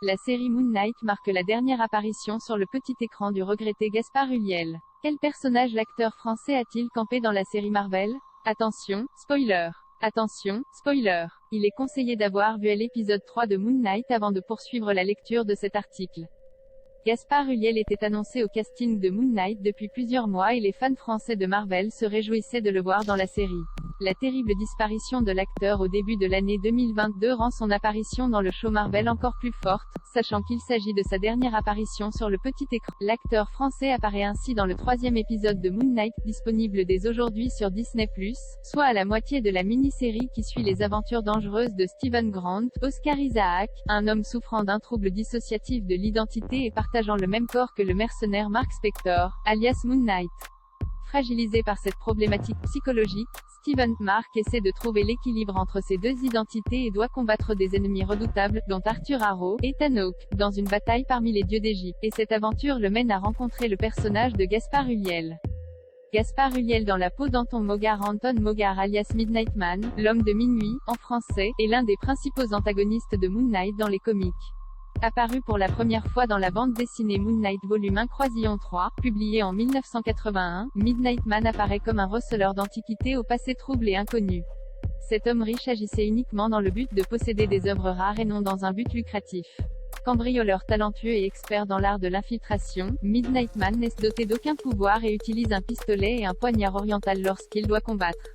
La série Moon Knight marque la dernière apparition sur le petit écran du regretté Gaspard Ulliel. Quel personnage l'acteur français a-t-il campé dans la série Marvel? Attention, spoiler! Attention, spoiler! Il est conseillé d'avoir vu l'épisode 3 de Moon Knight avant de poursuivre la lecture de cet article. Gaspard Ulliel était annoncé au casting de Moon Knight depuis plusieurs mois et les fans français de Marvel se réjouissaient de le voir dans la série. La terrible disparition de l'acteur au début de l'année 2022 rend son apparition dans le show Marvel encore plus forte, sachant qu'il s'agit de sa dernière apparition sur le petit écran. L'acteur français apparaît ainsi dans le 3e épisode de Moon Knight, disponible dès aujourd'hui sur Disney+, soit à la moitié de la mini-série qui suit les aventures dangereuses de Steven Grant, Oscar Isaac, un homme souffrant d'un trouble dissociatif de l'identité et partageant le même corps que le mercenaire Mark Spector, alias Moon Knight. Fragilisé par cette problématique psychologique, Steven Mark essaie de trouver l'équilibre entre ces deux identités et doit combattre des ennemis redoutables, dont Arthur Harrow et Thanos, dans une bataille parmi les dieux d'Égypte. Et cette aventure le mène à rencontrer le personnage de Gaspard Ulliel. Gaspard Ulliel dans la peau d'Anton Mogar. Anton Mogar alias Midnight Man, l'homme de minuit, en français, est l'un des principaux antagonistes de Moon Knight dans les comics. Apparu pour la première fois dans la bande dessinée Moon Knight Volume 1 Croisillon 3, publié en 1981, Midnight Man apparaît comme un receleur d'antiquités au passé trouble et inconnu. Cet homme riche agissait uniquement dans le but de posséder des œuvres rares et non dans un but lucratif. Cambrioleur talentueux et expert dans l'art de l'infiltration, Midnight Man n'est doté d'aucun pouvoir et utilise un pistolet et un poignard oriental lorsqu'il doit combattre.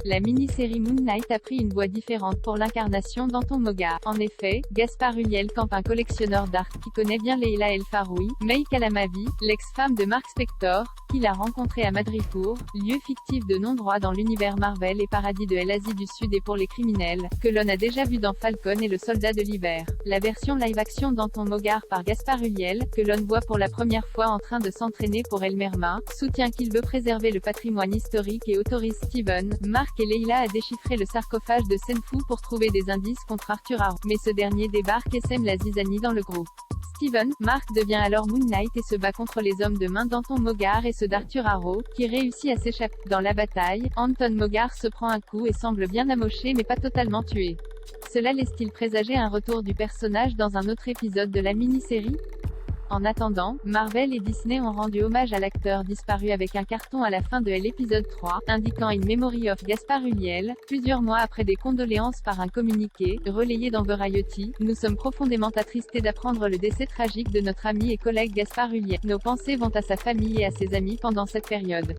La mini-série Moon Knight a pris une voie différente pour l'incarnation d'Anton Mogar. En effet, Gaspard Ulliel campe un collectionneur d'art qui connaît bien Leila El Faroui, May Kalamavi, l'ex-femme de Mark Spector, qu'il a rencontré à Madripoor, lieu fictif de non-droit dans l'univers Marvel et paradis de l'Asie du Sud et pour les criminels, que l'on a déjà vu dans Falcon et le Soldat de l'hiver. La version live-action d'Anton Mogar par Gaspard Ulliel, que l'on voit pour la première fois en train de s'entraîner pour El Merma, soutient qu'il veut préserver le patrimoine historique et autorise Steven, Mark et Leila à déchiffrer le sarcophage de Senfu pour trouver des indices contre Arthur Harrow. Mais ce dernier débarque et sème la zizanie dans le groupe. Steven, Mark devient alors Moon Knight et se bat contre les hommes de main d'Anton Mogar et ceux d'Arthur Harrow, qui réussit à s'échapper. Dans la bataille, Anton Mogar se prend un coup et semble bien amoché mais pas totalement tué. Cela laisse-t-il présager un retour du personnage dans un autre épisode de la mini-série? En attendant, Marvel et Disney ont rendu hommage à l'acteur disparu avec un carton à la fin de l'épisode 3, indiquant In Memory of Gaspard Ulliel, plusieurs mois après des condoléances par un communiqué, relayé dans Variety. Nous sommes profondément attristés d'apprendre le décès tragique de notre ami et collègue Gaspard Ulliel. Nos pensées vont à sa famille et à ses amis pendant cette période.